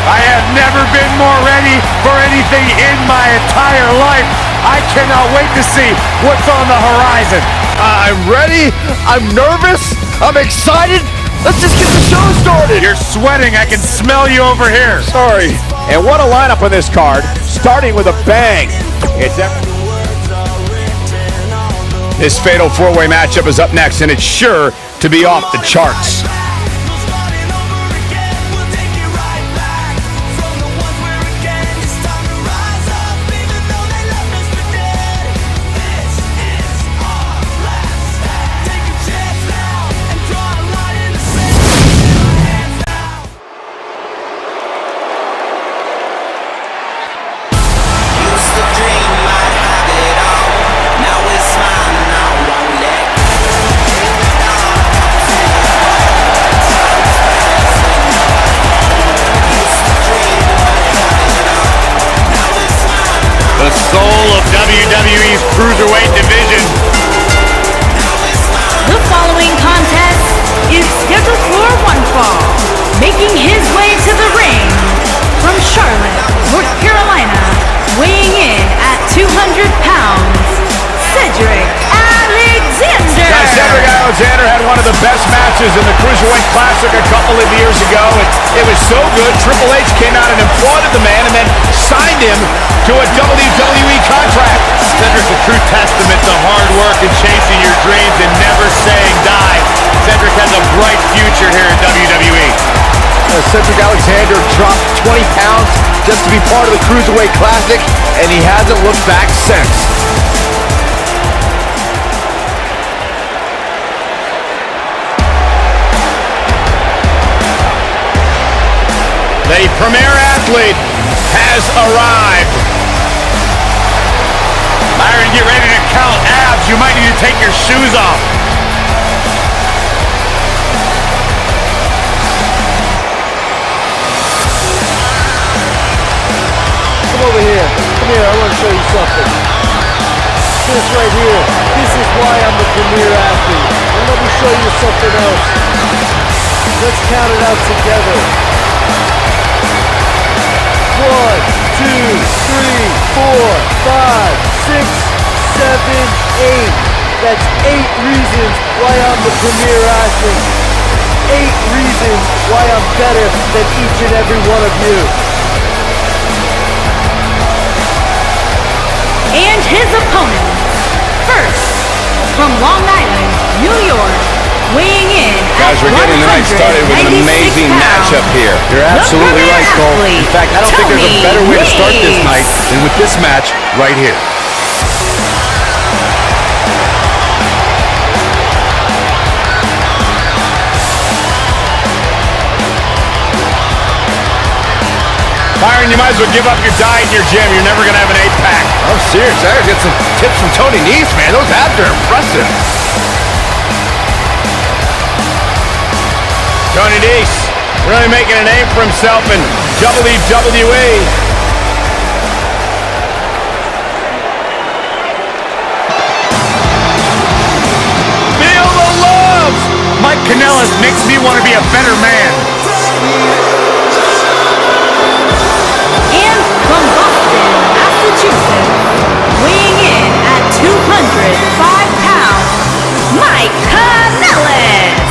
I have never been more ready for anything in my entire life. I cannot wait to see what's on the horizon. I'm ready, I'm nervous, I'm excited. Let's just get the show started. You're sweating, I can smell you over here. Sorry. And what a lineup on this card, starting with a bang. This fatal four-way matchup is up next, and it's sure to be off the charts. Soul of WWE's Cruiserweight division. The following contest is scheduled for one fall. Making his way to the ring from Charlotte, North Carolina, weighing in at 200 pounds, Cedric Alexander. Now, Cedric Alexander had one of the best matches in the Cruiserweight Classic a couple of years ago, and it was so good, Triple H came out and applauded the man and then signed him to a WWE contract. Cedric's a true testament to hard work and chasing your dreams and never saying die. Cedric has a bright future here in WWE. Cedric Alexander dropped 20 pounds just to be part of the Cruiserweight Classic, and he hasn't looked back since. The premier athlete has arrived. Byron, get ready to count abs. You might need to take your shoes off. Come over here. Come here, I want to show you something. This right here, this is why I'm the premier athlete. And let me show you something else. Let's count it out together. 1, 2, 3, 4, 5, 6, 7, 8. That's 8 reasons why I'm the premier athlete. 8 reasons why I'm better than each and every one of you. And his opponent, first, from Long Island, New York, weighing in Guys, we're getting the night started with an amazing matchup here. You're absolutely right, Cole. In fact, I don't think there's a better way to start this night than with this match right here. Byron, you might as well give up your diet in your gym. You're never going to have an 8-pack. I'm serious. I gotta get some tips from Tony Nese, man. Those abs are impressive. Tony Nese really making a name for himself in WWE. Feel the love! Mike Kanellis makes me want to be a better man. And from Boston, Massachusetts, weighing in at 205 pounds, Mike Kanellis.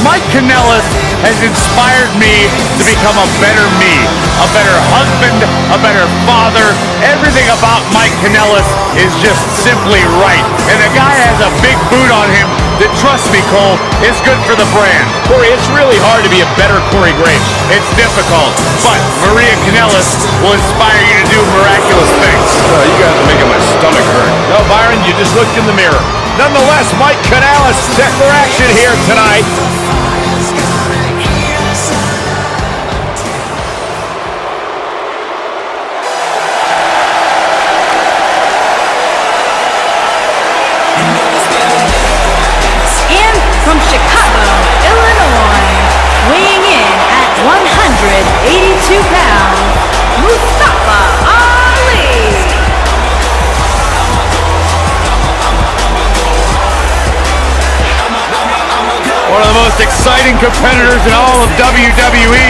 Mike Kanellis has inspired me to become a better me, a better husband, a better father. Everything about Mike Kanellis is just simply right. And the guy has a big boot on him that, trust me, Cole, is good for the brand. Corey, it's really hard to be a better Corey Graves. It's difficult, but Maria Kanellis will inspire you to do miraculous things. Oh, you got to make my stomach hurt. No, Byron, you just looked in the mirror. Nonetheless, Mike Kanellis set for action here tonight. From Chicago, Illinois, weighing in at 182 pounds, Mustafa Ali. most exciting competitors in all of WWE.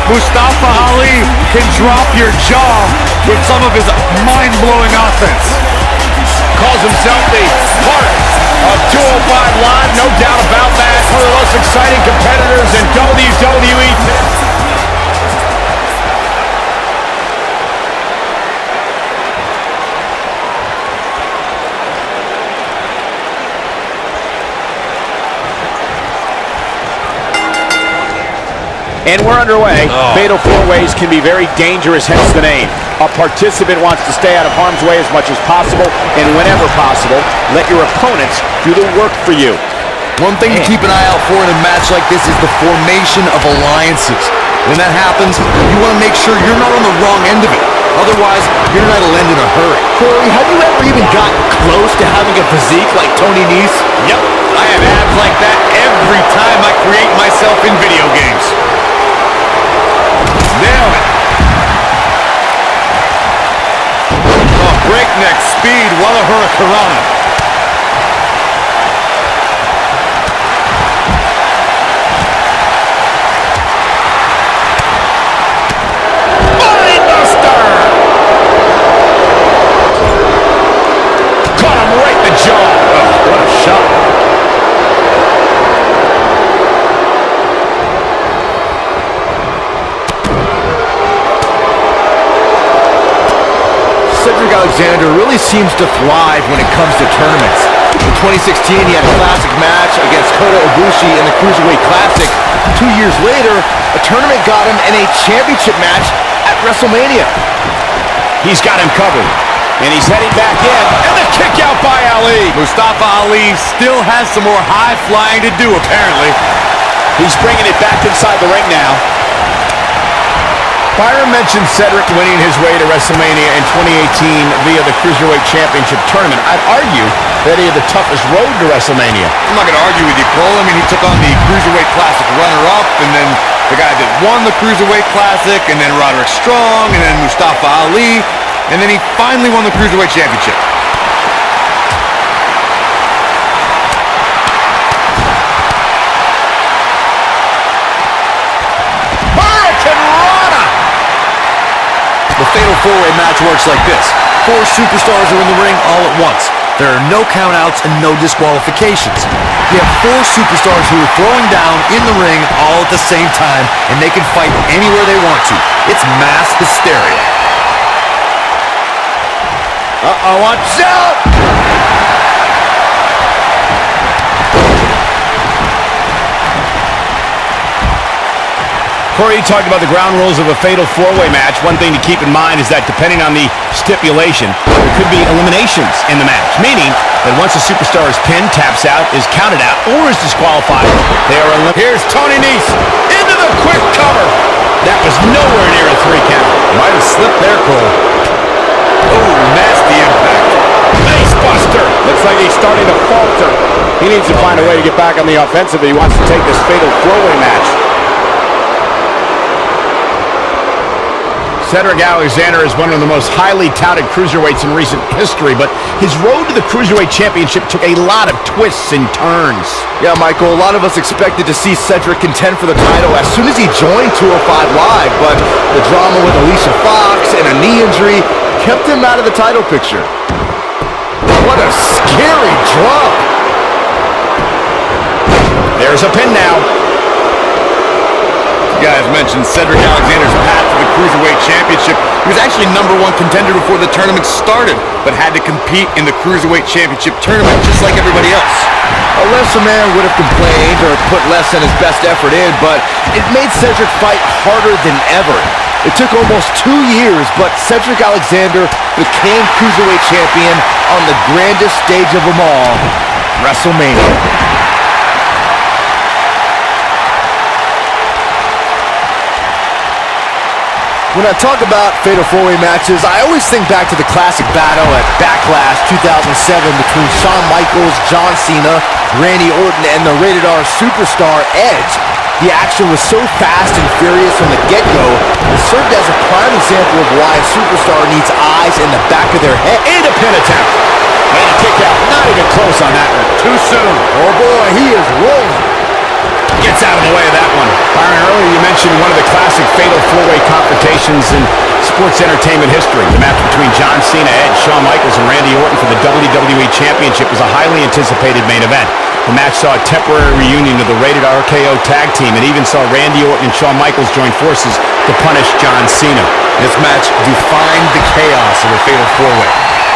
Mustafa Ali can drop your jaw with some of his mind-blowing offense. Calls himself the heart of 205 Live, no doubt about that. One of the most exciting competitors in WWE. And we're underway. Fatal four-ways can be very dangerous, hence the name. A participant wants to stay out of harm's way as much as possible, and whenever possible, let your opponents do the work for you. One thing to keep an eye out for in a match like this is the formation of alliances. When that happens, you want to make sure you're not on the wrong end of it. Otherwise, your night will end in a hurry. Corey, have you ever even gotten close to having a physique like Tony Nese? Yep, I have abs like that every time I create myself in video games. Nailed it. Oh, breakneck speed, what a hurricanrana. Buster! Caught him right in the jaw. Oh, what a shot. Cedric Alexander really seems to thrive when it comes to tournaments. In 2016, he had a classic match against Kota Ibushi in the Cruiserweight Classic. 2 years later, a tournament got him in a championship match at WrestleMania. He's got him covered, and he's heading back in, and the kick out by Ali. Mustafa Ali still has some more high flying to do, apparently. He's bringing it back inside the ring now. Byron mentioned Cedric winning his way to WrestleMania in 2018 via the Cruiserweight Championship Tournament. I'd argue that he had the toughest road to WrestleMania. I'm not going to argue with you, Cole. I mean, he took on the Cruiserweight Classic runner-up, and then the guy that won the Cruiserweight Classic, and then Roderick Strong, and then Mustafa Ali, and then he finally won the Cruiserweight Championship. The Fatal 4-Way match works like this. 4 superstars are in the ring all at once. There are no countouts and no disqualifications. You have 4 superstars who are throwing down in the ring all at the same time, and they can fight anywhere they want to. It's mass hysteria. Uh-oh, watch out! Corey talked about the ground rules of a fatal 4-way match. One thing to keep in mind is that depending on the stipulation, there could be eliminations in the match, meaning that once a superstar is pinned, taps out, is counted out, or is disqualified, they are eliminated. Here's Tony Nese into the quick cover. That was nowhere near a 3 count. Might have slipped there, Cole. Oh, nasty impact. Face buster. Looks like he's starting to falter. He needs to find a way to get back on the offensive if he wants to take this fatal 4-way match. Cedric Alexander is one of the most highly touted cruiserweights in recent history, but his road to the Cruiserweight Championship took a lot of twists and turns. Yeah, Michael, a lot of us expected to see Cedric contend for the title as soon as he joined 205 Live, but the drama with Alicia Fox and a knee injury kept him out of the title picture. What a scary drop. There's a pin now. You guys mentioned Cedric Alexander's path to the Cruiserweight Championship. He was actually #1 contender before the tournament started, but had to compete in the Cruiserweight Championship tournament just like everybody else. A lesser man would have complained or put less than his best effort in, but it made Cedric fight harder than ever. It took almost 2 years, but Cedric Alexander became Cruiserweight Champion on the grandest stage of them all, WrestleMania. When I talk about Fatal 4-Way matches, I always think back to the classic battle at Backlash 2007 between Shawn Michaels, John Cena, Randy Orton, and the Rated R superstar Edge. The action was so fast and furious from the get-go, it served as a prime example of why a superstar needs eyes in the back of their head. And a pin attempt. And a kick out. Not even close on that one. Too soon. Oh boy, he is rolling. gets out of the way of that one. Byron, earlier you mentioned one of the classic fatal four-way confrontations in sports entertainment history. The match between John Cena, Edge, Shawn Michaels, and Randy Orton for the WWE Championship was a highly anticipated main event. The match saw a temporary reunion of the rated RKO tag team and even saw Randy Orton and Shawn Michaels join forces to punish John Cena. This match defined the chaos of a fatal four-way.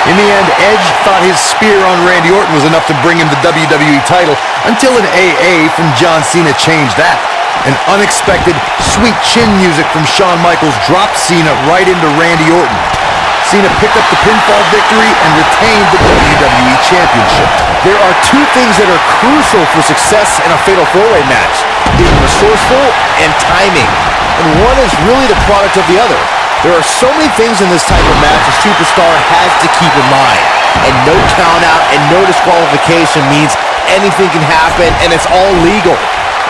In the end, Edge thought his spear on Randy Orton was enough to bring him the WWE title until an AA from John Cena changed that. An unexpected, sweet chin music from Shawn Michaels dropped Cena right into Randy Orton. Cena picked up the pinfall victory and retained the WWE Championship. There are two things that are crucial for success in a fatal four-way match: being resourceful and timing. And one is really the product of the other. There are so many things in this type of match a superstar has to keep in mind. And no count-out and no disqualification means anything can happen, and it's all legal.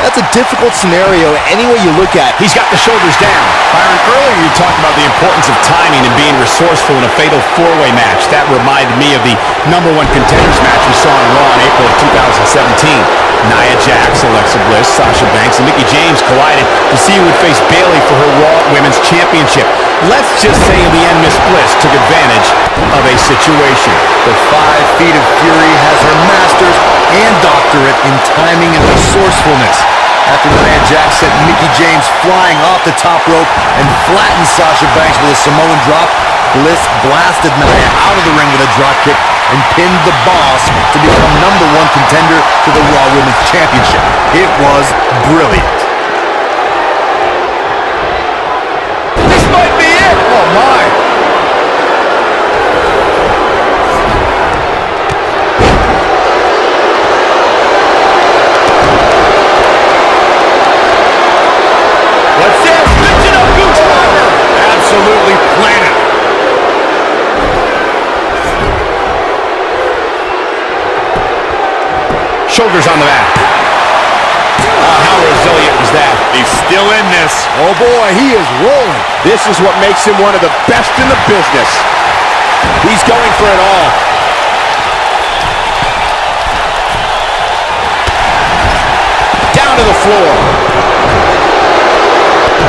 That's a difficult scenario any way you look at. He's got the shoulders down. Byron, earlier you talked about the importance of timing and being resourceful in a fatal four-way match. That reminded me of the #1 contenders match we saw on Raw in April of 2017. Nia Jax, Alexa Bliss, Sasha Banks, and Mickie James collided to see who would face Bayley for her Raw Women's Championship. Let's just say in the end, Miss Bliss took advantage of a situation. The 5 feet of fury has her masters and doctorate in timing and resourcefulness. After Nia Jax sent Mickie James flying off the top rope and flattened Sasha Banks with a Samoan drop, Bliss blasted Nia out of the ring with a dropkick and pinned the Boss to become #1 contender to the Raw Women's Championship. It was brilliant. This might be it. Oh my! What's this? Lifting up Gooch Driver. Absolutely planet. Shoulders on the mat. How resilient was that? He's still in this. Oh boy, he is rolling. This is what makes him one of the best in the business. He's going for it all. Down to the floor.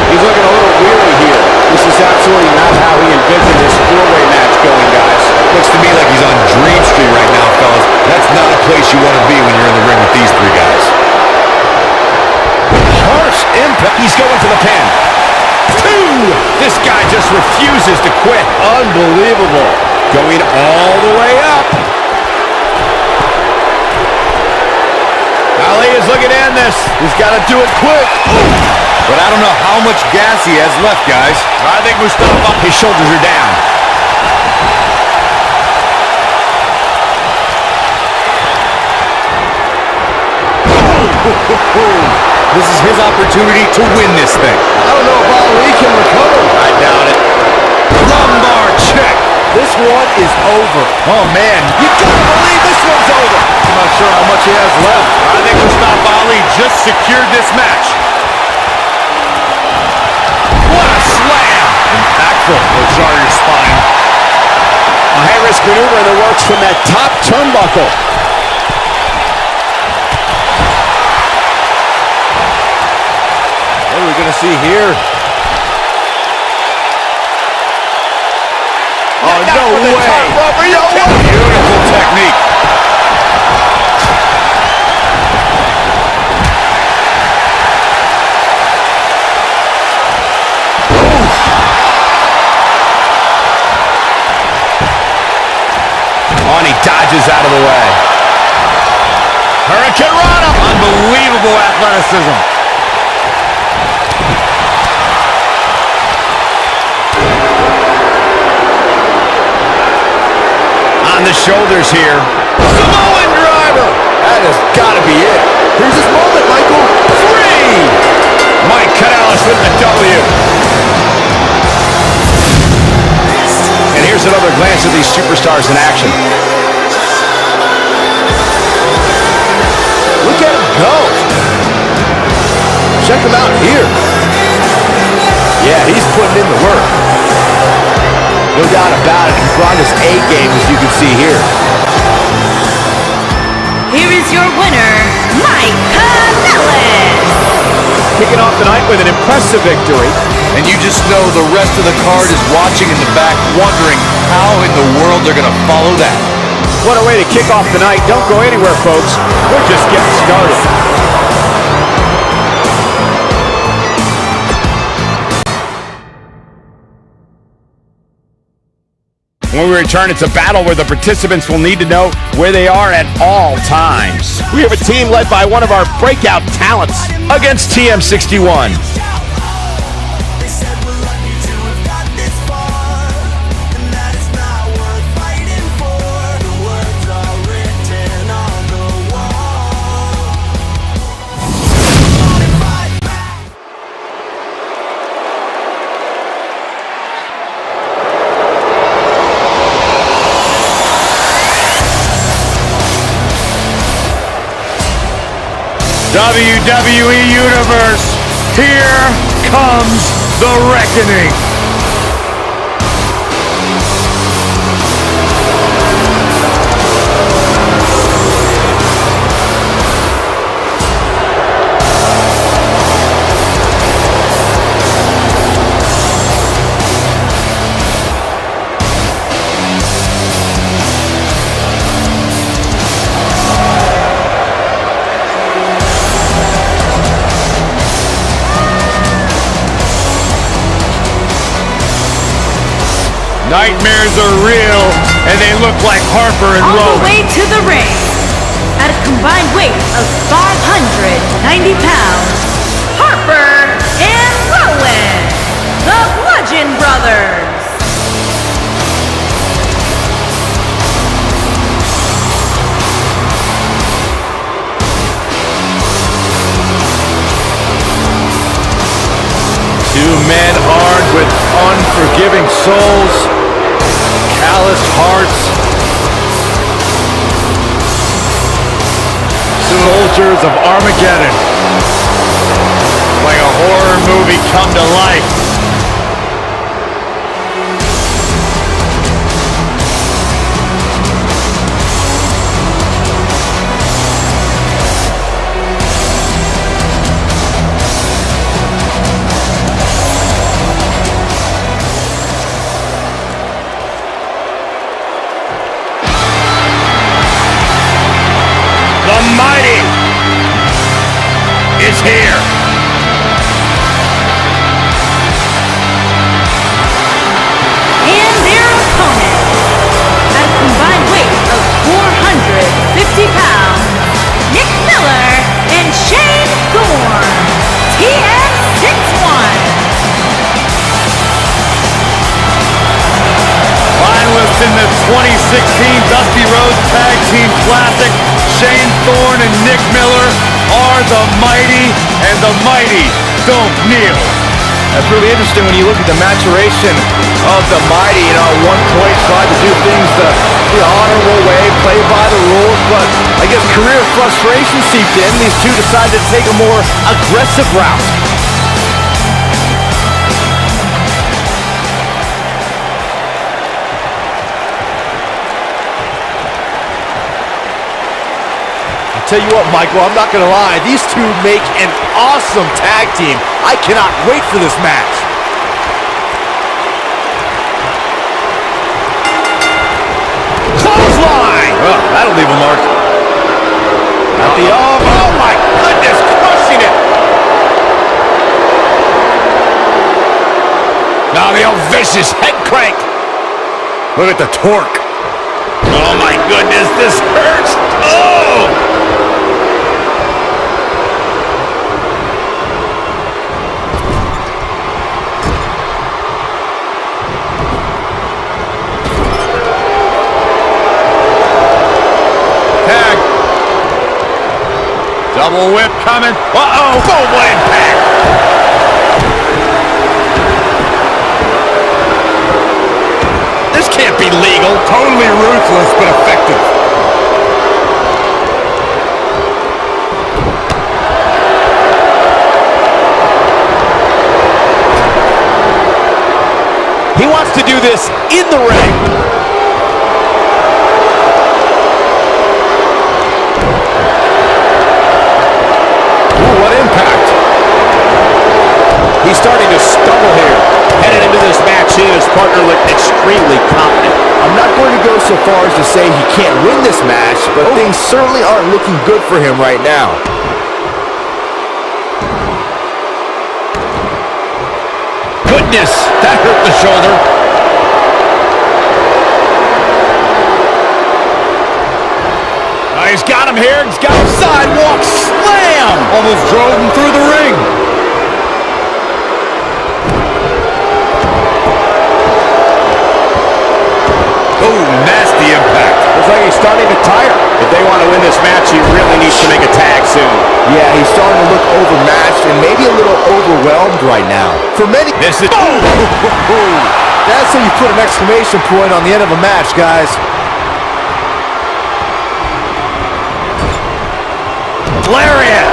He's looking a little weary here. This is absolutely not how he envisioned this four-way match going, guys. Looks to me like he's on Dream Street right now, fellas. That's not a place you want to be when you're in the ring with these 3 guys. Harsh impact. He's going for the pin. 2! This guy just refuses to quit. Unbelievable. Going all the way up. Ali is looking to end this. He's got to do it quick. But I don't know how much gas he has left, guys. I think Mustafa. His shoulders are down. This is his opportunity to win this thing. I don't know if Ali can recover. I doubt it. Lumbar check. This one is over. Oh, man. You gotta believe this one's over. I'm not sure how much he has left. I think Mustafa Ali just secured this match. What a slam! Impactful. Will jar your spine. A high-risk maneuver in the works from that top turnbuckle. What are we going to see here? Oh, no way. Beautiful technique. On, he dodges out of the way. Hurricane Rana. Unbelievable athleticism. On the shoulders here. Samoan driver. That has got to be it. Here's his moment, Michael. 3! Mike Kanellis with the W. And here's another glance at these superstars in action. Look at him go. Check him out here. Yeah, he's putting in the work. No doubt about it. He brought his A game, as you can see here. Here is your winner, Mike Kanellis. with an impressive victory. And you just know the rest of the card is watching in the back, wondering how in the world they're going to follow that. What a way to kick off the night. Don't go anywhere, folks. We're just getting started. When we return, it's a battle where the participants will need to know where they are at all times. We have a team led by one of our breakout talents against TM61. WWE Universe, here comes the reckoning. Nightmares are real, and they look like Harper and Rowan. On the way to the ring, at a combined weight of 590 pounds, Harper and Rowan, the Bludgeon Brothers. Two men armed with unforgiving souls, calloused hearts, soldiers of Armageddon. Like a horror movie come to life. The Mighty is here. And their opponent, at a combined weight of 450 pounds, Nick Miller and Shane Thorne, TM61. Finalists in the 2016 Dusty Rhodes Tag Team Classic, Shane Thorne and Nick Miller are the Mighty, and the Mighty don't kneel. That's really interesting when you look at the maturation of the Mighty. You know, at one point tried to do things the honorable way, play by the rules, but I guess career frustration seeped in. These two decided to take a more aggressive route. Tell you what, Michael, I'm not going to lie. These two make an awesome tag team. I cannot wait for this match. Clothesline! Oh, that'll leave a mark. At the arm. Oh my goodness, crushing it! Now the old vicious head crank. Look at the torque. Oh my goodness, this hurts! Oh! Tag. Double whip coming. Uh-oh! Boom, what impact! This can't be legal. Totally ruthless, but effective. He wants to do this in the ring. Ooh, what impact. starting to stumble here. Headed into this match, he and his partner look extremely confident. I'm not going to go so far as to say he can't win this match, but things certainly aren't looking good for him right now. Goodness, that hurt the shoulder. He's got him here. He's got him sidewalk slam. Almost drove him through the ring. Oh, nasty impact. Looks like he's starting to tire. If they want to win this match, he really needs to make a tag soon. Yeah, he's starting to look overmatched and maybe a little overwhelmed right now. For many, This is... that's how you put an exclamation point on the end of a match, guys. Lariat.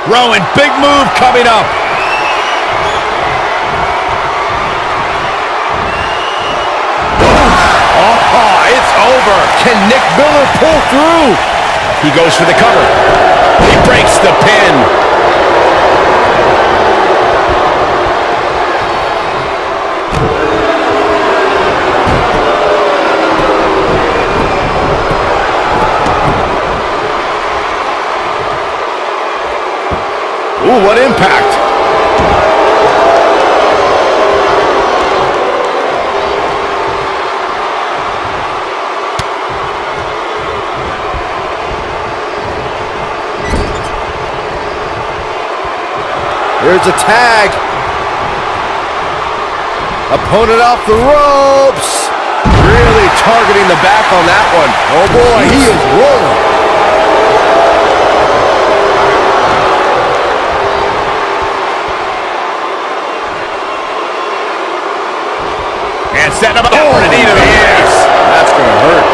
Rowan, big move coming up. Oh, it's over. Can Nick Miller pull through? He goes for the cover. He breaks the pin. Ooh, what impact. There's a tag. Opponent off the ropes. Really targeting the back on that one. Oh boy, he is rolling. And setting him up for the knee to the face. That's going to hurt.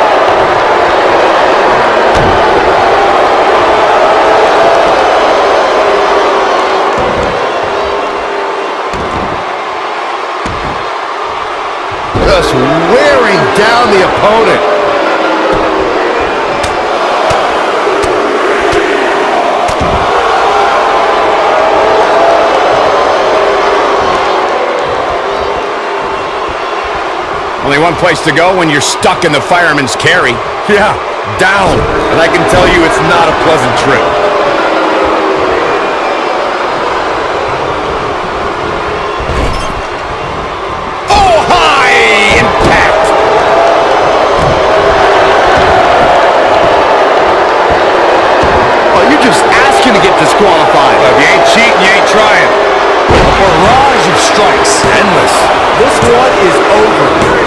Just wearing down the opponent. Only one place to go when you're stuck in the fireman's carry. Yeah, down. And I can tell you it's not a pleasant trip. Oh, high impact. Oh, you're just asking to get disqualified. Well, if you ain't cheating, you ain't trying. A barrage of strikes. Endless. This one is over.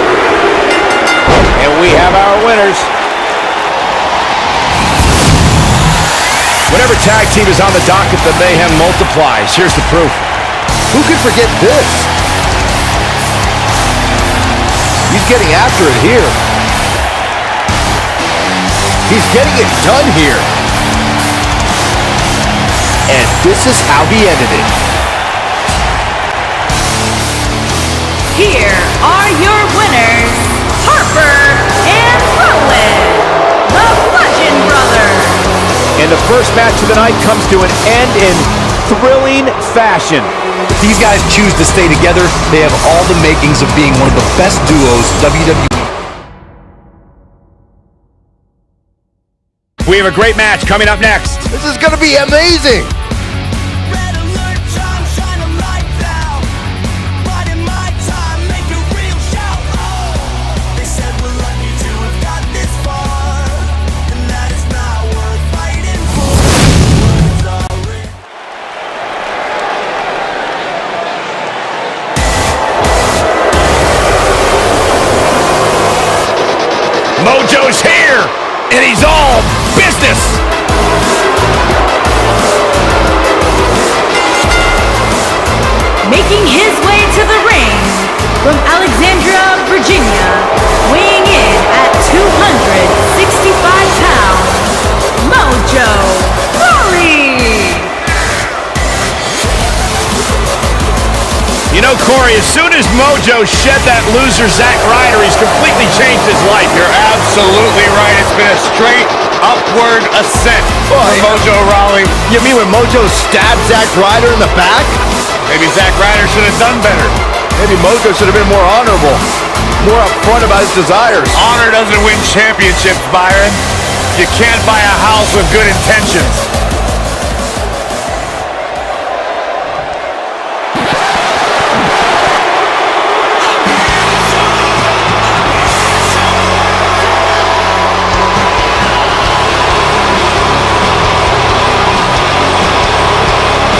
And we have our winners. Whenever tag team is on the docket, the mayhem multiplies. Here's the proof. Who could forget this? He's getting after it here. He's getting it done here. And this is how he ended it. Here are your winners, Harper and Rowan, the Bludgeon Brothers. And the first match of the night comes to an end in thrilling fashion. If these guys choose to stay together, they have all the makings of being one of the best duos WWE. We have a great match coming up next. This is going to be amazing. Mojo's here, and he's all business. Making his way to the ring from Alexandria, Virginia, weighing in at 265 pounds, Mojo Rawley. You know, Corey, as soon as Mojo shed that loser Zack Ryder, he's completely changed his life. You're absolutely right. It's been a straight upward ascent for Mojo Rawley. You mean when Mojo stabbed Zack Ryder in the back? Maybe Zack Ryder should have done better. Maybe Mojo should have been more honorable, more upfront about his desires. Honor doesn't win championships, Byron. You can't buy a house with good intentions.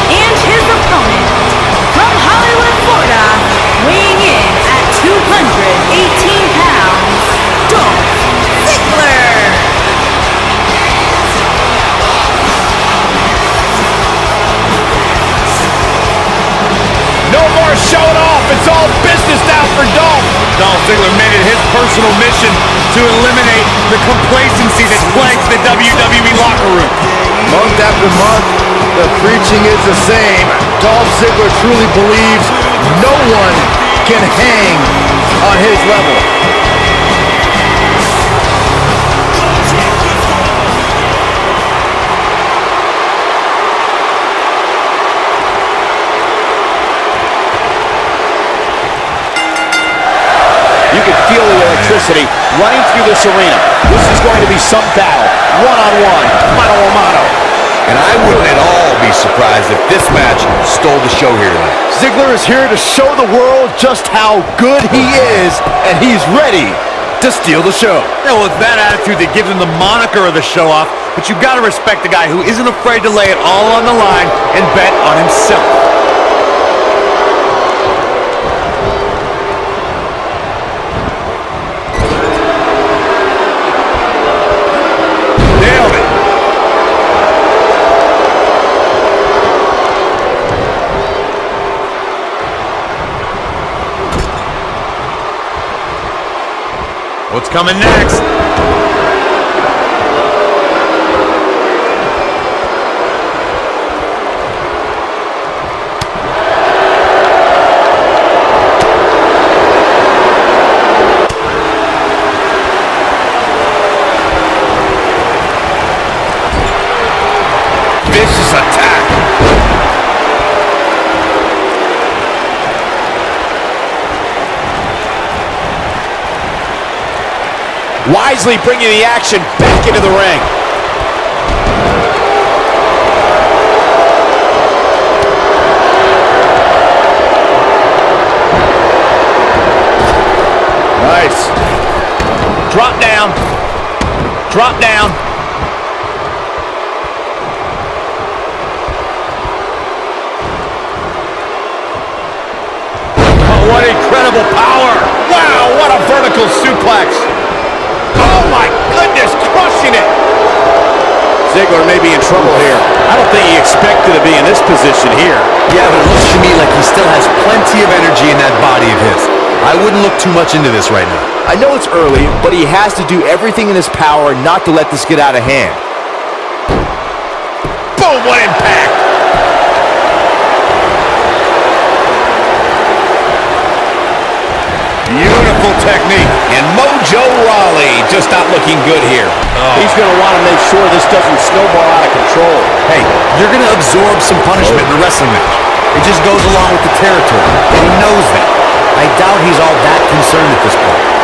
And his opponent, from Hollywood, Florida, weighing in at 218 pounds, Dolph Ziggler. No more showing off. It's all business now for Dolph. Dolph Ziggler made it his personal mission to eliminate the complacency that plagues the WWE locker room. Month after month, the preaching is the same. Dolph Ziggler truly believes no one can hang on his level. You can feel the electricity running through this arena. This is going to be some battle. One-on-one, mano-a-mano. And I wouldn't at all be surprised if this match stole the show here tonight. Ziggler is here to show the world just how good he is, and he's ready to steal the show. Yeah, well, it's that attitude that gives him the moniker of the show-off, but you've got to respect the guy who isn't afraid to lay it all on the line and bet on himself. Nailed it. What's coming next? Vicious attack. Wisely bringing the action back into the ring. Nice. Drop down. Drop down. Oh, what incredible power. Wow, what a vertical suplex. Oh my goodness, crushing it. Ziggler may be in trouble here. I don't think he expected to be in this position here. Yeah, but it looks to me like he still has plenty of energy in that body of his. I wouldn't look too much into this right now. I know it's early, but he has to do everything in his power not to let this get out of hand. Boom, what impact. Beautiful technique. And Mojo Rawley just not looking good here. He's going to want to make sure this doesn't snowball out of control. Hey, you're going to absorb some punishment in a wrestling match. It just goes along with the territory, and he knows that. I doubt he's all that concerned at this point.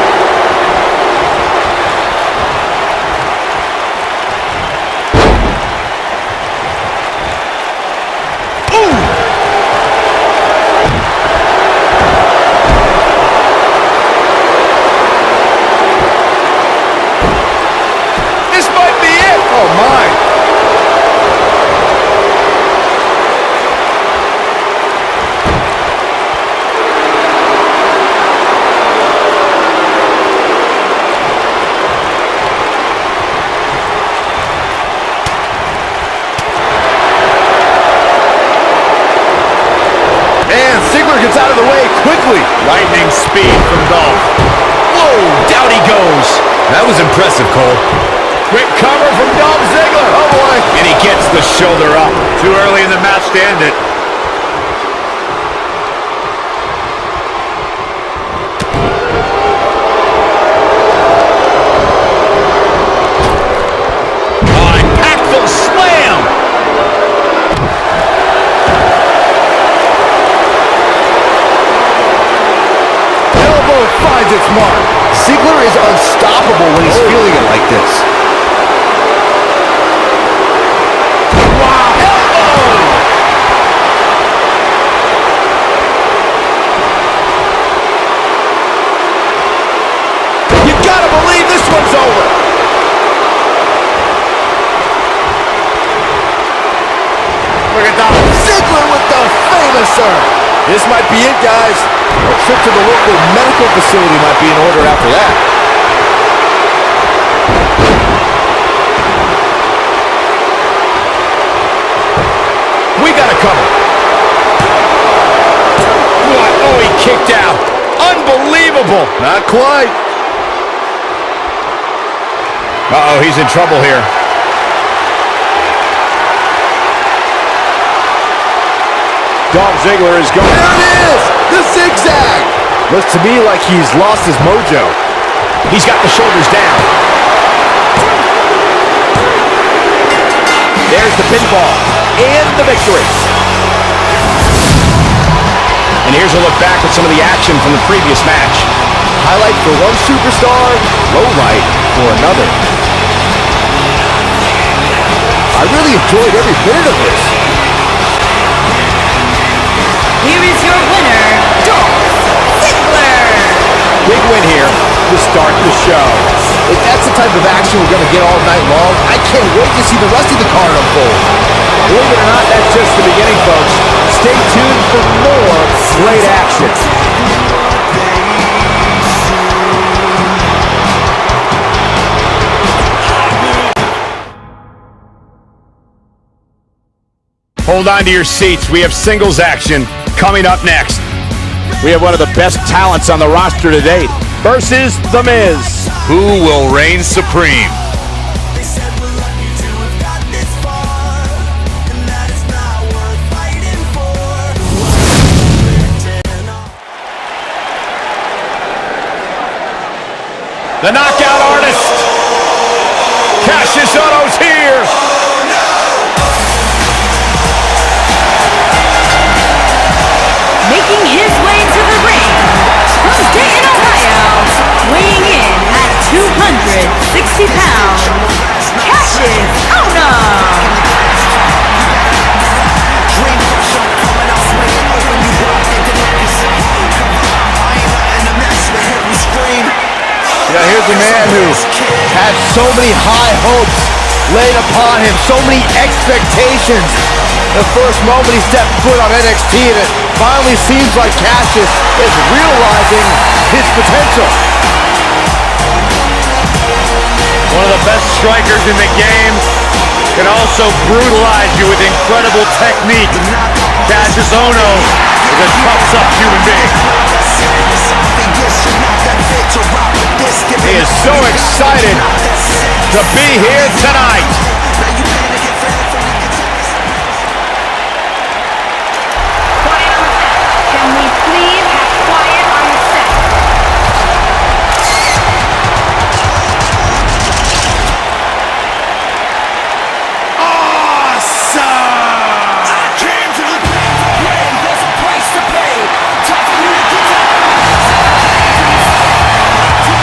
Gets out of the way quickly. Lightning speed from Dolph. Whoa, down he goes. That was impressive, Cole. Quick cover from Dolph Ziggler. Oh boy. And he gets the shoulder up. Too early in the match to end it. stop. Ziggler with the famouser. This might be it, guys. A trip to the local medical facility might be in order after that. We got a cover. What? Oh, he kicked out. Unbelievable. Not quite. Uh-oh, he's in trouble here. Dolph Ziggler is going. There it is! The zigzag! Looks to me like he's lost his mojo. He's got the shoulders down. There's the pinfall and the victory. And here's a look back at some of the action from the previous match. Highlight for one superstar, low light for another. I really enjoyed every minute of this. Here is your winner, Dolph Ziggler. Big win here to start the show. If that's the type of action we're going to get all night long, I can't wait to see the rest of the card unfold. Believe it or not, that's just the beginning, folks. Stay tuned for more great action. Hold on to your seats. We have singles action coming up next. We have one of the best talents on the roster to date versus The Miz. Who will reign supreme? The knockout artist, Kassius Ohno's here. Making his way to the ring from Dayton, Ohio, weighing in at 260 pounds, Kassius Ohno. Yeah, here's a man who had so many high hopes laid upon him, so many expectations. The first moment he stepped foot on NXT, and it finally seems like Kassius is realizing his potential. One of the best strikers in the game, can also brutalize you with incredible technique. Kassius Ohno is a tough human being. He is so excited to be here tonight. Quiet on the set. Can we please have quiet on the set?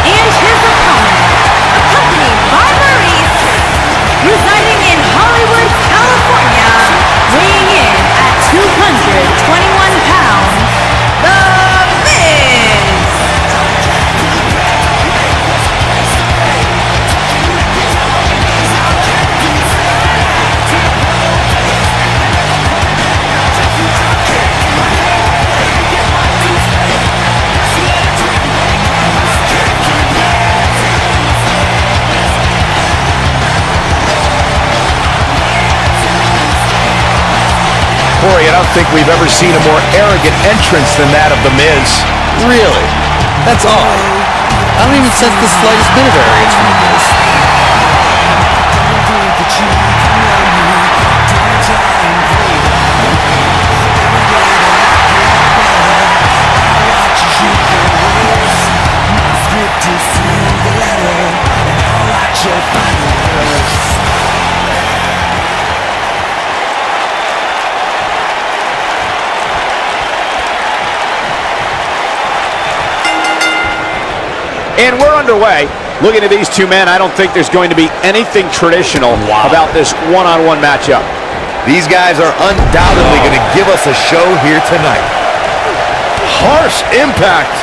And his opponent, accompanied by Maryse, residing in Hollywood, California, weighing in at 221 pounds, The Miz. Corey, I don't think we've ever seen a more arrogant entrance than that of The Miz. Really? That's odd. I don't even sense the slightest bit of arrogance from the Miz. And we're underway. Looking at these two men, I don't think there's going to be anything traditional about this one-on-one matchup. These guys are undoubtedly going to give us a show here tonight. Harsh impact.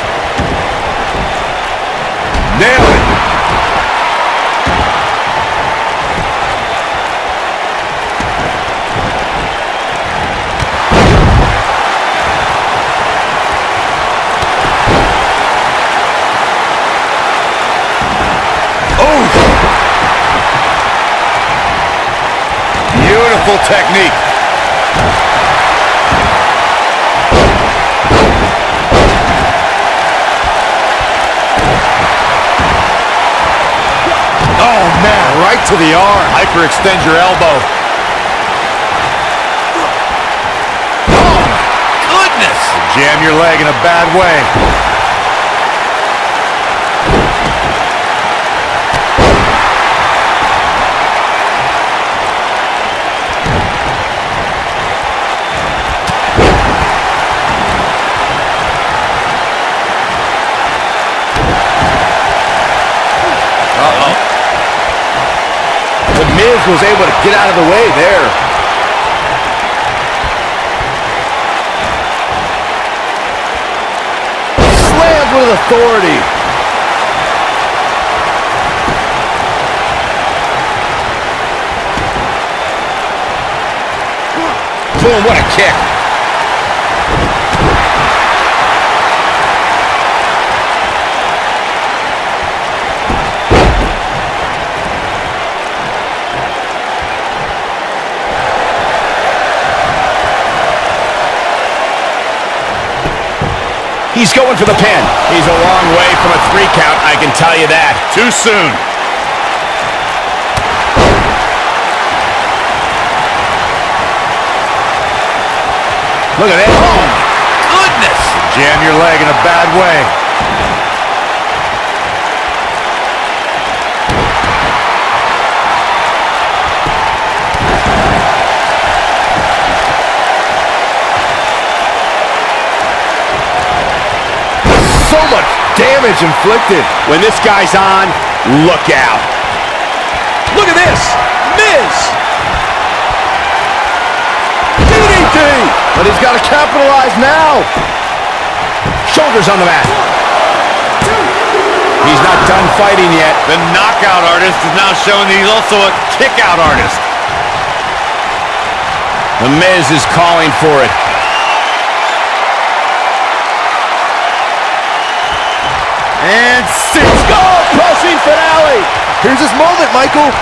Nail it. Beautiful technique. Oh, man, right to the arm. Hyperextend your elbow. Oh, goodness. Jam your leg in a bad way. Miz was able to get out of the way there. Slammed with authority. Boom, what a kick. He's going for the pin. He's a long way from a 3 count, I can tell you that. Too soon. Look at that. Oh, my goodness. Jam your leg in a bad way. So much damage inflicted. When this guy's on, look out. Look at this. Miz. DDT! But he's got to capitalize now. Shoulders on the mat. He's not done fighting yet. The knockout artist is now showing that he's also a kick-out artist. The Miz is calling for it. And 6. Oh, crushing finale. Here's his moment, Michael.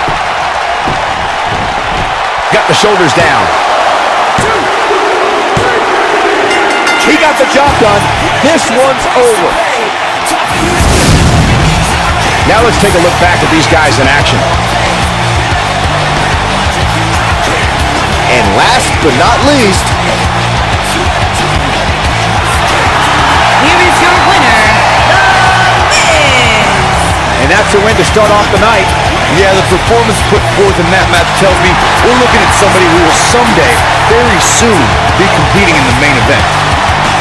Got the shoulders down. He got the job done. This one's over. Now let's take a look back at these guys in action. And last but not least, Here is your winner, The Miz. And that's a win to start off the night. yeah, the performance put forth in that match tells me we're looking at somebody who will someday, very soon, be competing in the main event.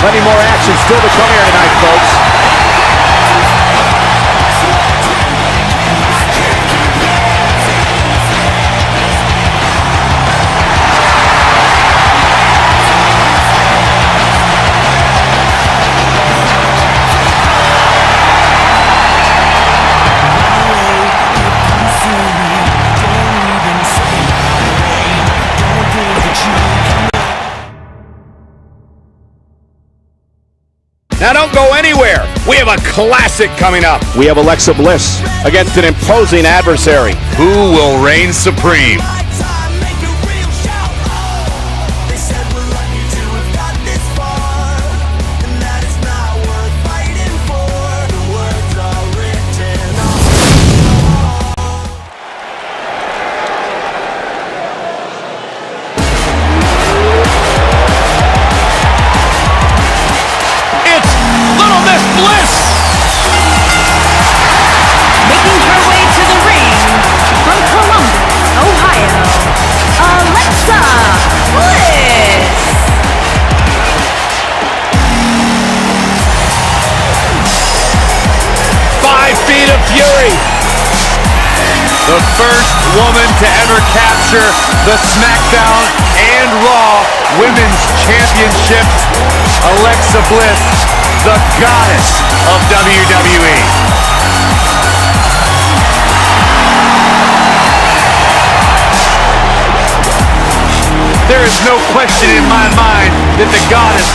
Plenty more action still to come here tonight, folks. Now don't go anywhere. We have a classic coming up. We have Alexa Bliss against an imposing adversary. Who will reign supreme? Making her way to the ring from Columbus, Ohio, Alexa Bliss. 5 feet of fury. The first woman to ever capture the SmackDown and Raw Women's Championship, Alexa Bliss, the goddess of WWE. There is no question in my mind that the goddess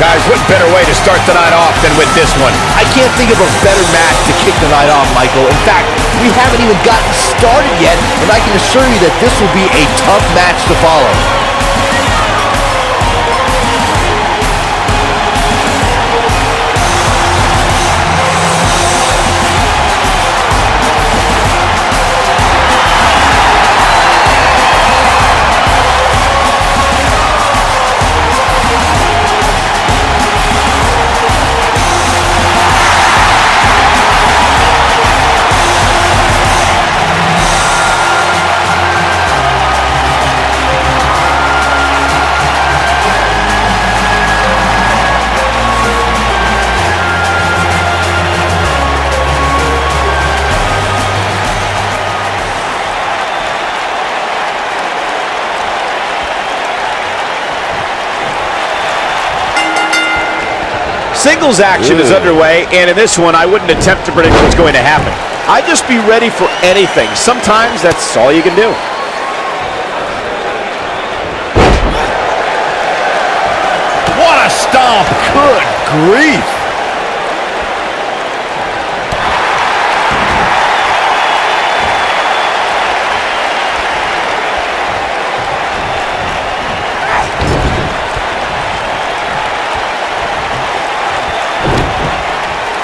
Guys, what better way to start the night off than with this one? I can't think of a better match to kick the night off, Michael. In fact, we haven't even gotten started yet, and I can assure you that this will be a tough match to follow. Singles action is underway, and in this one, I wouldn't attempt to predict what's going to happen. I'd just be ready for anything. Sometimes that's all you can do. What a stomp! Good grief!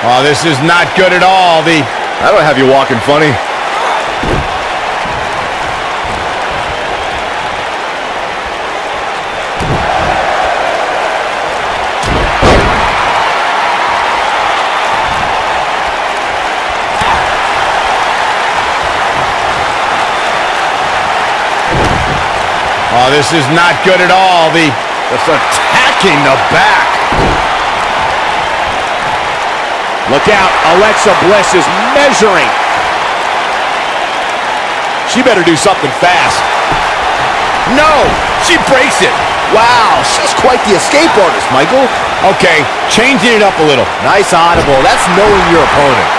Oh, this is not good at all. I don't have you walking funny. Oh, this is not good at all. Just attacking the back. Look out, Alexa Bliss is measuring. She better do something fast. No, she breaks it. Wow, she's quite the escape artist, Michael. Okay, changing it up a little. Nice audible. That's knowing your opponent.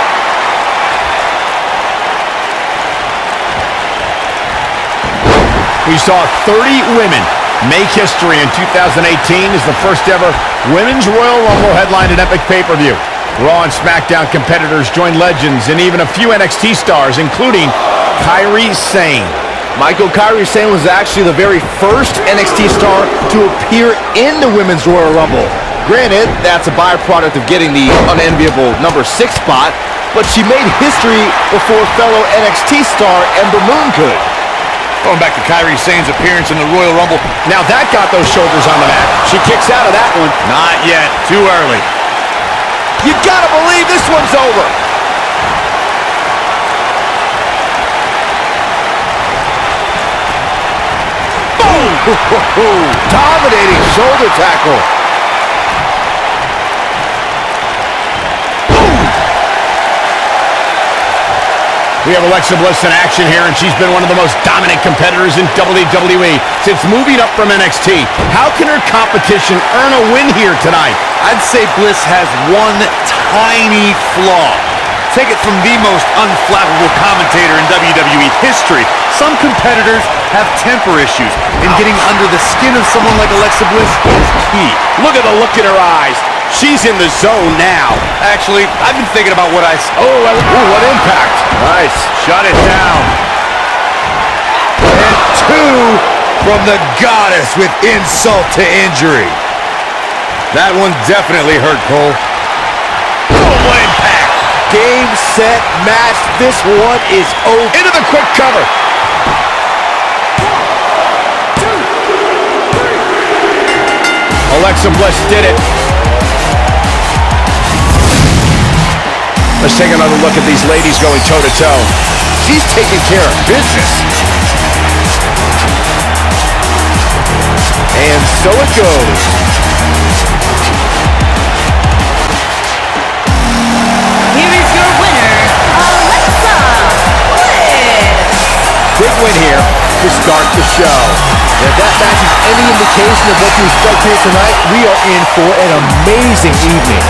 We saw 30 women make history in 2018 as the first ever Women's Royal Rumble headlined an epic pay-per-view. Raw and SmackDown competitors joined legends and even a few NXT stars, including Kairi Sane. Michael, Kairi Sane was actually the very first NXT star to appear in the Women's Royal Rumble. Granted, that's a byproduct of getting the unenviable number 6 spot, but she made history before fellow NXT star Ember Moon could. Going back to Kairi Sane's appearance in the Royal Rumble, now that got those shoulders on the mat. She kicks out of that one. Not yet. Too early. You gotta believe this one's over. Boom! Dominating shoulder tackle. We have Alexa Bliss in action here, and she's been one of the most dominant competitors in WWE since moving up from NXT. How can her competition earn a win here tonight? I'd say Bliss has one tiny flaw. Take it from the most unflappable commentator in WWE history. Some competitors have temper issues, and getting under the skin of someone like Alexa Bliss is key. Look at the look in her eyes. She's in the zone now. Actually, I've been thinking about what I... Oh, what impact. Nice. Shut it down. And 2 from the goddess with insult to injury. That one definitely hurt, Cole. Oh, what impact. Game, set, match. This one is over. Into the quick cover. 1, 2, 3. Alexa Bliss did it. Let's take another look at these ladies going toe-to-toe. She's taking care of business. And so it goes. Here is your winner, Alexa Bliss. Big win here to start the show. If that match is any indication of what to expect here tonight, we are in for an amazing evening.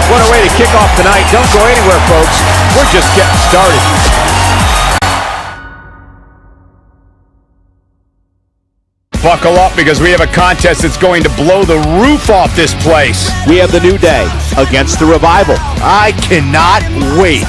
What a way to kick off tonight. Don't go anywhere, folks. We're just getting started. Buckle up because we have a contest that's going to blow the roof off this place. We have the New Day against the Revival. I cannot wait.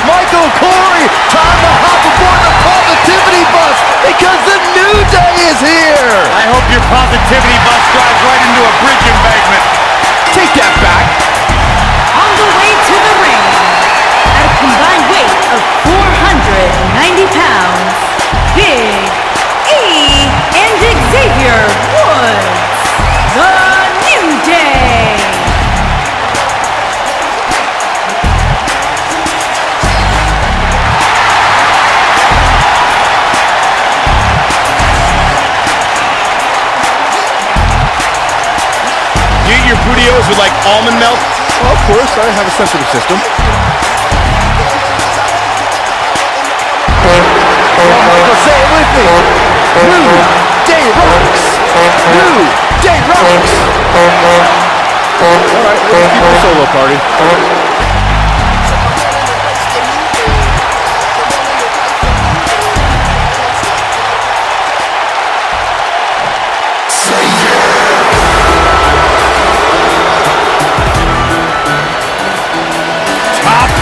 Michael Corey, time to hop aboard the positivity bus because the New Day is here. I hope your positivity bus drives right into a bridge embankment. Take that back. On the way to the ring, at a combined weight of 490 pounds, Big E and Xavier Woods, the New Day. Your Fruitios with like almond milk? Well, of course, I have a sensitive system. Michael, say it with me. New Day rocks. New Day rocks. All right, let's keep the solo party.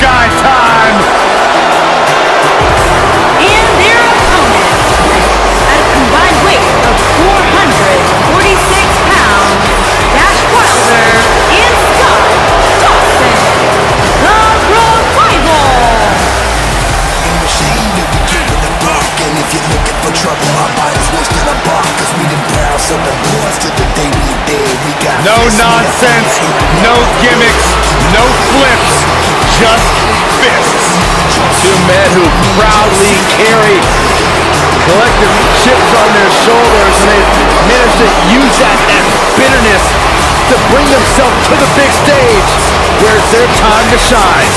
Guy time! And their opponent, at a combined weight of 446 pounds, Dash Wilder and Scott Dawson, the Revival. Ain't ashamed to be keeping the rock, and if you're looking for trouble, my body's worse than a bar, cause we done pound some of boys to the day we dead. We got No nonsense, no gimmicks, no flips, just fists. Two men who proudly carry collective chips on their shoulders, and they've managed to use that bitterness to bring themselves to the big stage where it's their time to shine.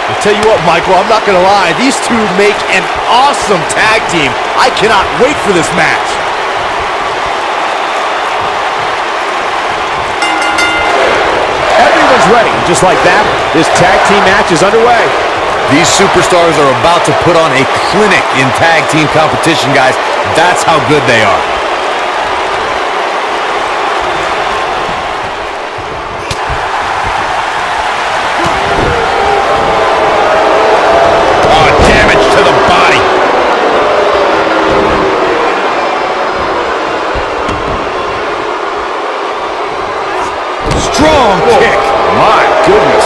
I'll tell you what, Michael, I'm not going to lie. These two make an awesome tag team. I cannot wait for this match. Everyone's ready. Just like that, this tag team match is underway. These superstars are about to put on a clinic in tag team competition, guys. That's how good they are. Oh, damage to the body. Strong kick. My goodness.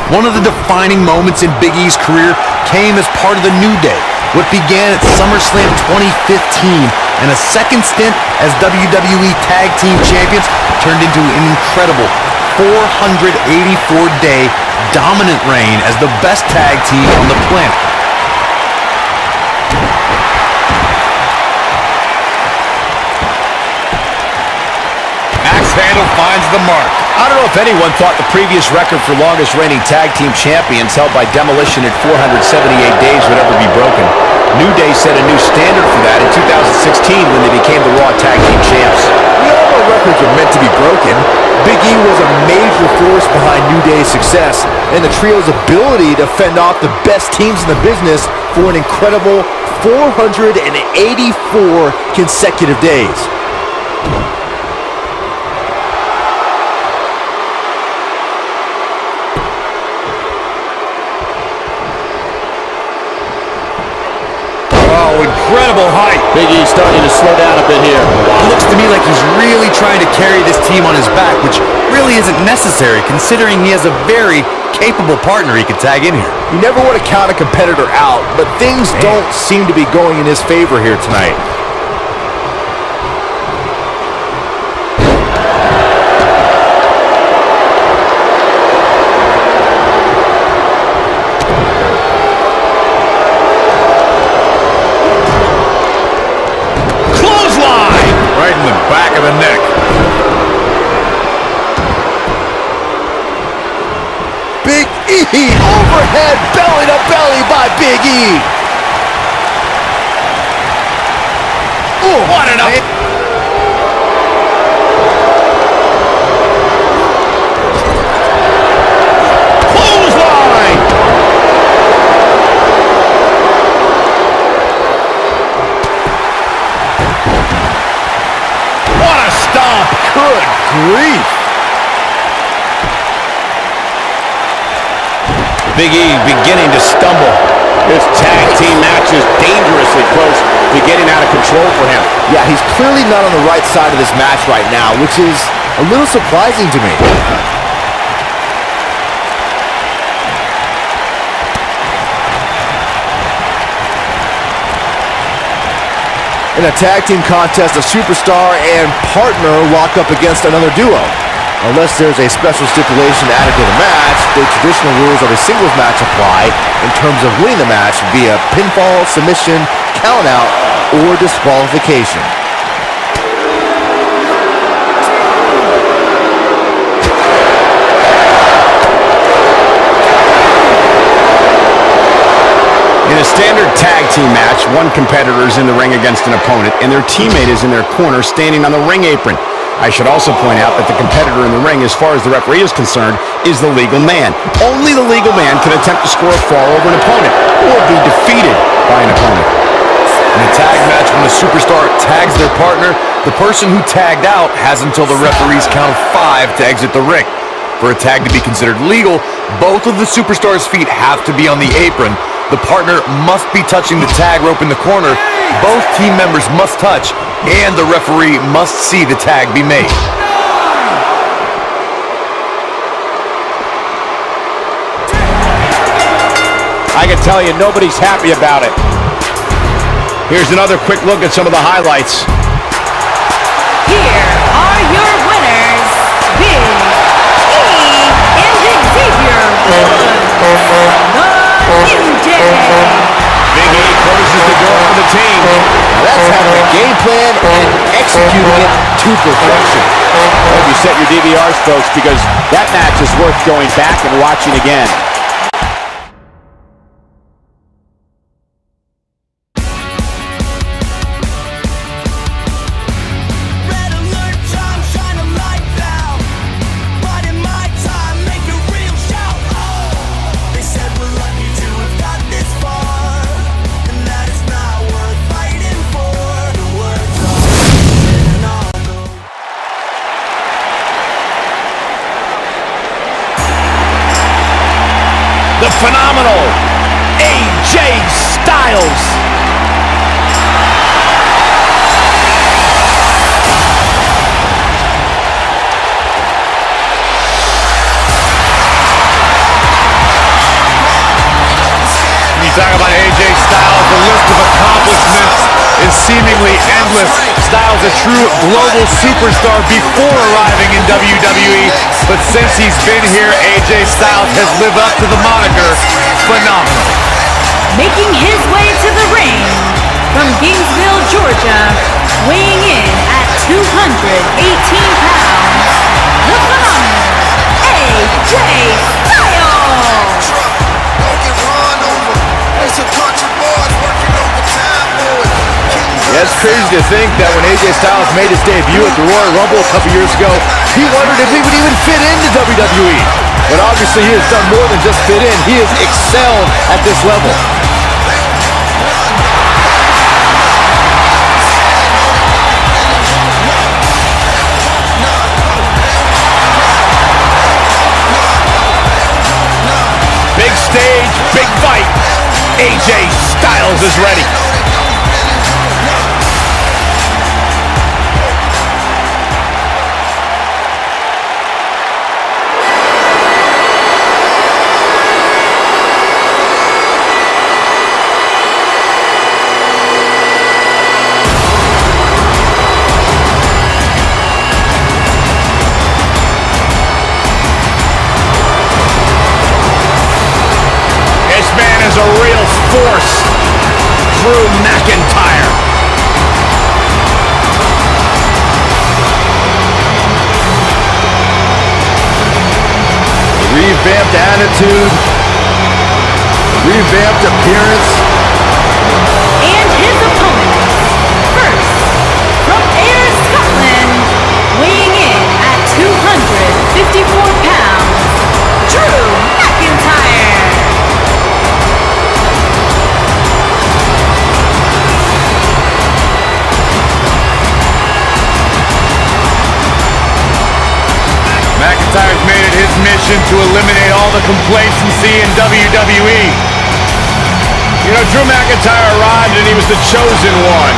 One of the defining moments in Big E's career came as part of the New Day. What began at SummerSlam 2015 and a second stint as WWE Tag Team Champions turned into an incredible 484-day dominant reign as the best tag team on the planet. title finds the mark. I don't know if anyone thought the previous record for longest reigning tag team champions held by Demolition at 478 days would ever be broken. New Day set a new standard for that in 2016 when they became the Raw Tag Team Champs. We all know records are meant to be broken. Big E was a major force behind New Day's success and the trio's ability to fend off the best teams in the business for an incredible 484 consecutive days. Incredible height. Big E starting to slow down a bit here. It looks to me like he's really trying to carry this team on his back, which really isn't necessary considering he has a very capable partner he could tag in here. You never want to count a competitor out, but things don't seem to be going in his favor here tonight. Back of the neck. Big E overhead belly to belly by Big E. Oh, what an up. Clothesline. Stomp. Good grief. Big E beginning to stumble. This tag team match is dangerously close to getting out of control for him. Yeah, he's clearly not on the right side of this match right now, which is a little surprising to me. In a tag team contest, a superstar and partner lock up against another duo. Unless there's a special stipulation added to the match, the traditional rules of a singles match apply in terms of winning the match via pinfall, submission, countout, or disqualification. In a standard tag team match, one competitor is in the ring against an opponent, and their teammate is in their corner standing on the ring apron. I should also point out that the competitor in the ring, as far as the referee is concerned, is the legal man. Only the legal man can attempt to score a fall over an opponent or be defeated by an opponent. In a tag match, when a superstar tags their partner, the person who tagged out has until the referee's count of 5 to exit the ring. For a tag to be considered legal, both of the superstars' feet have to be on the apron. The partner must be touching the tag rope in the corner, both team members must touch, and the referee must see the tag be made. I can tell you, nobody's happy about it. Here's another quick look at some of the highlights. Here are your winners, Big E and Xavier Woods. New Day. Big E closes the door for the team. Now that's having a game plan and executing it to perfection. Hope you set your DVRs, folks, because that match is worth going back and watching again. The phenomenal AJ Styles. When you talk about AJ Styles, the list of accomplishments is seemingly endless. Styles, a true global superstar before arriving in WWE, but since he's been here, AJ Styles has lived up to the moniker phenomenal. Making his way to the ring from Gainesville, Georgia, weighing in at 218 pounds, the phenomenal AJ Styles. Don't get run over. There's some country boys working overtime, boys. Yeah, it's crazy to think that when AJ Styles made his debut at the Royal Rumble a couple years ago, he wondered if he would even fit into WWE. But obviously he has done more than just fit in. He has excelled at this level. Big stage, big fight. AJ Styles is ready. Is a real force. Drew McIntyre. Revamped attitude, revamped appearance. And his opponent, first, from Ayr, Scotland, weighing in at 254 pounds, Drew McIntyre. McIntyre's made it his mission to eliminate all the complacency in WWE. You know, Drew McIntyre arrived and he was the chosen one.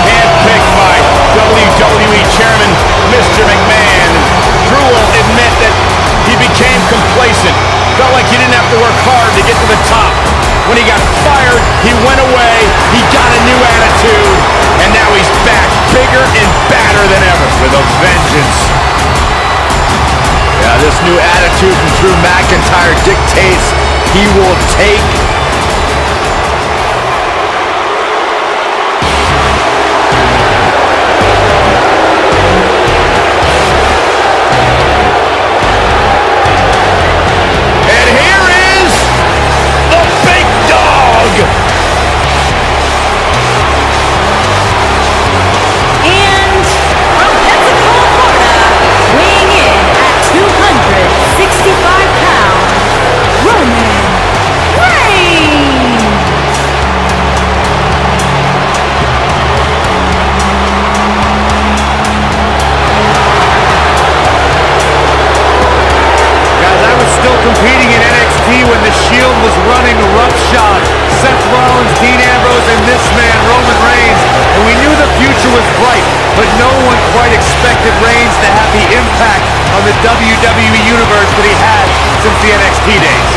Handpicked by WWE Chairman Mr. McMahon. Drew will admit that he became complacent. Felt like he didn't have to work hard to get to the top. When he got fired, he went away, he got a new attitude, and now he's back bigger and badder than ever. With a vengeance. Yeah, this new attitude from Drew McIntyre dictates he will take And here is the big dog. And from Pensacola, Florida, weighing in at 265 pounds, Roman Reigns. Guys, I was still competing in NXT when the Shield was running roughshod. Seth Rollins, Dean Ambrose, and this man, Roman Reigns. And we knew the future was bright, but no one quite expected Reigns to have the impact on the WWE Universe that he had since the NXT days.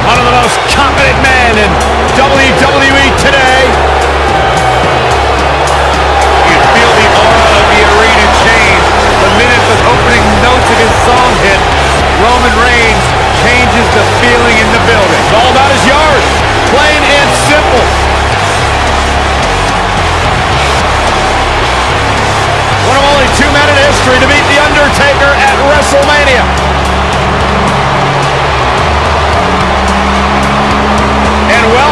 One of the most confident men in WWE today. You feel the aura of the arena change. The minute the opening notes of his song hit, Roman Reigns changes the feeling in the building. It's all about his yard. Plain and simple. One of only 2 men in history to beat The Undertaker at WrestleMania. And well,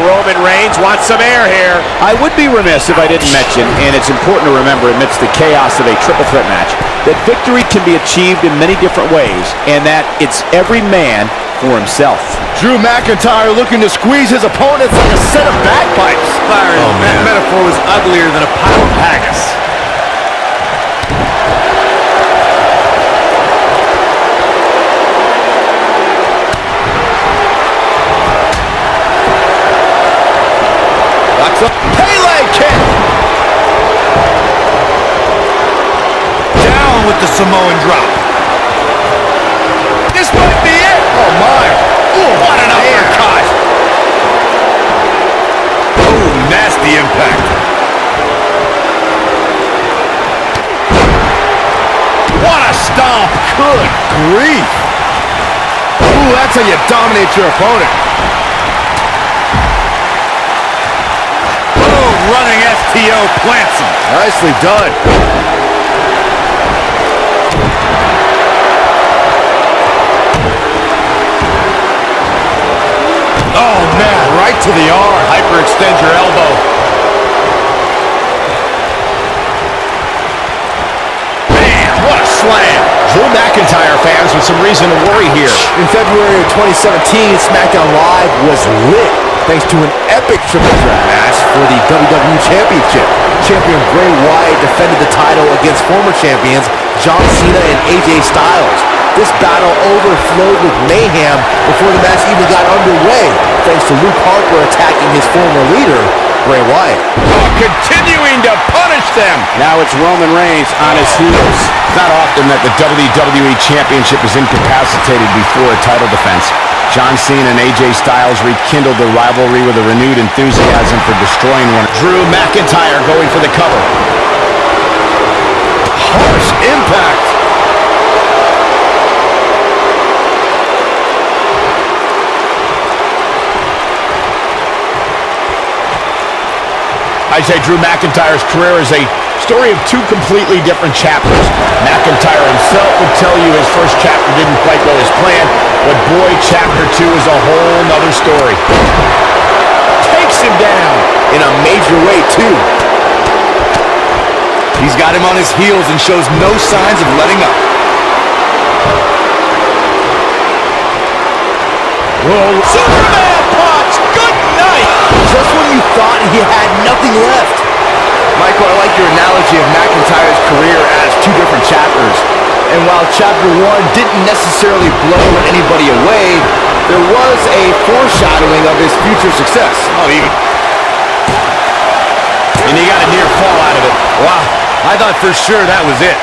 Roman Reigns wants some air here. I would be remiss if I didn't mention, and it's important to remember amidst the chaos of a triple threat match, that victory can be achieved in many different ways, and that it's every man for himself. Drew McIntyre looking to squeeze his opponents like a set of bagpipes. That metaphor was uglier than a pile of haggis. Pele kick. the Samoan drop. This might be it. Oh, my. Ooh, what an uppercut. Oh, nasty impact. What a stomp. Good grief. Ooh, that's how you dominate your opponent. Boom, running STO plants him. Nicely done. Oh, man. Right to the arm. Hyperextend your elbow. Man, what a slam. Drew McIntyre fans with some reason to worry here. In February of 2017, SmackDown Live was lit thanks to an epic triple threat match for the WWE Championship. Champion Bray Wyatt defended the title against former champions John Cena and AJ Styles. This battle overflowed with mayhem before the match even got underway, thanks to Luke Harper attacking his former leader, Bray Wyatt. Oh, continuing to punish them. Now it's Roman Reigns on his heels. It's not often that the WWE Championship is incapacitated before a title defense. John Cena and AJ Styles rekindled the rivalry with a renewed enthusiasm for destroying one. Drew McIntyre going for the cover. Harsh impact. I say Drew McIntyre's career is a story of two completely different chapters. McIntyre himself would tell you his first chapter didn't quite go as planned, but boy, chapter 2 is a whole nother story. Takes him down in a major way, too. He's got him on his heels and shows no signs of letting up. Whoa. Superman punch. Good night. Just when you thought he had nothing left. Michael, I like your analogy of McIntyre's career as two different chapters. And while chapter 1 didn't necessarily blow anybody away, there was a foreshadowing of his future success. Oh, even. And he got a near fall out of it. Wow, I thought for sure that was it.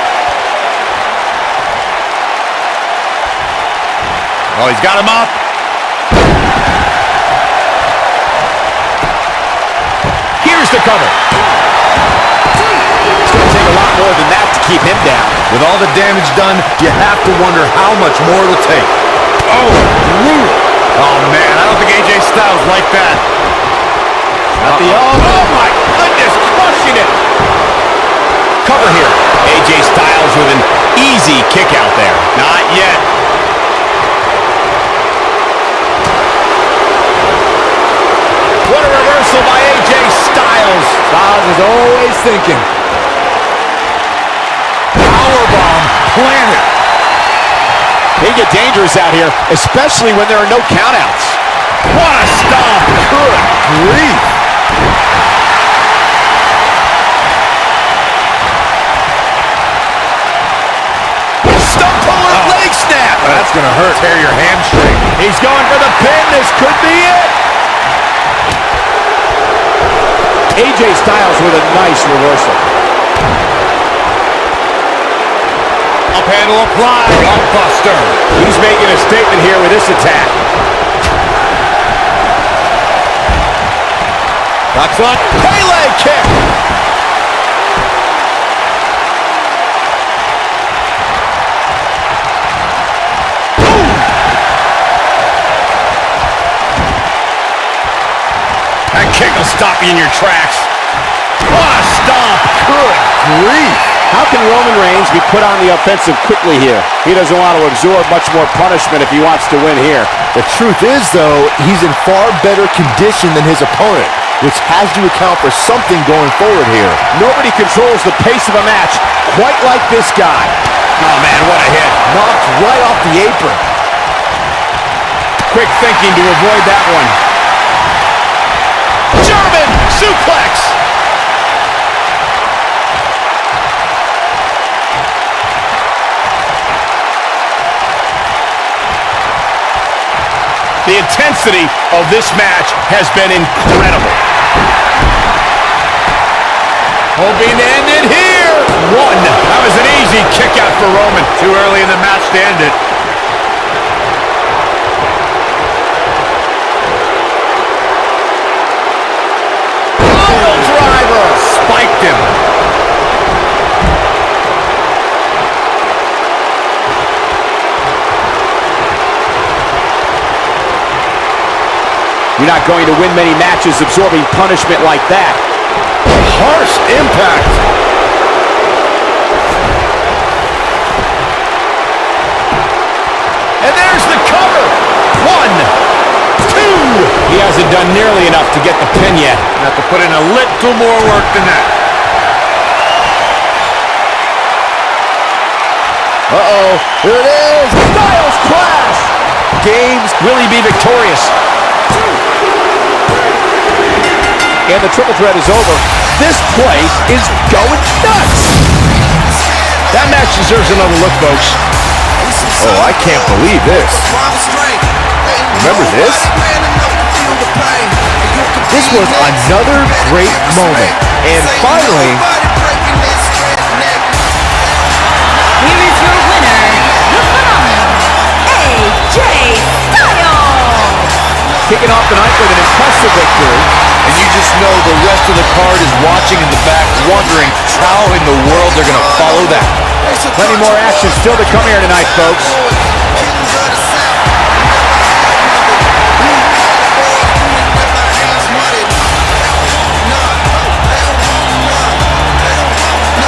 Oh, he's got him up. Here's the cover. It's going to take a lot more than that to keep him down. With all the damage done, you have to wonder how much more it'll take. Oh, brutal. Oh, man, I don't think AJ Styles like that. Not the Oh, my goodness, crushing it. cover here. AJ Styles with an easy kick out there. Not yet. What a reversal by AJ Styles. Styles is always thinking. Powerbomb planted. They get dangerous out here, especially when there are no countouts. What a stomp. Good grief. Stump puller leg snap. That's going to hurt. Tear your hamstring. He's going for the pin. This could be it. AJ Styles with a nice reversal. Up handle applied. Blockbuster. He's making a statement here with this attack. That's on. Pele kick. That kick will stop you in your tracks. What a stomp. Good grief. How can Roman Reigns be put on the offensive quickly here? He doesn't want to absorb much more punishment if he wants to win here. The truth is, though, he's in far better condition than his opponent, which has to account for something going forward here. Nobody controls the pace of a match quite like this guy. Oh, man, what a hit. Knocked right off the apron. Quick thinking to avoid that one. German suplex. The intensity of this match has been incredible. Hoping to end it here. One. That was an easy Easy kick out for Roman. Too early in the match to end it. Driver. Spiked him. You're not going to win many matches absorbing punishment like that. Harsh impact. And there's the cover. 1, 2. He hasn't done nearly enough to get the pin yet. Have to put in a little more work than that. Uh-oh, here it is. Styles Clash. Games, will he be victorious? And the triple threat is over. This place is going nuts. That match deserves another look, folks. Oh, I can't believe this. Remember this? This was another great moment. And finally, Here is your winner, the phenomenal AJ Styles. kicking off the night with an impressive victory. And you just know the rest of the card is watching in the back, wondering how in the world they're going to follow that. Plenty more action still to come here tonight, folks.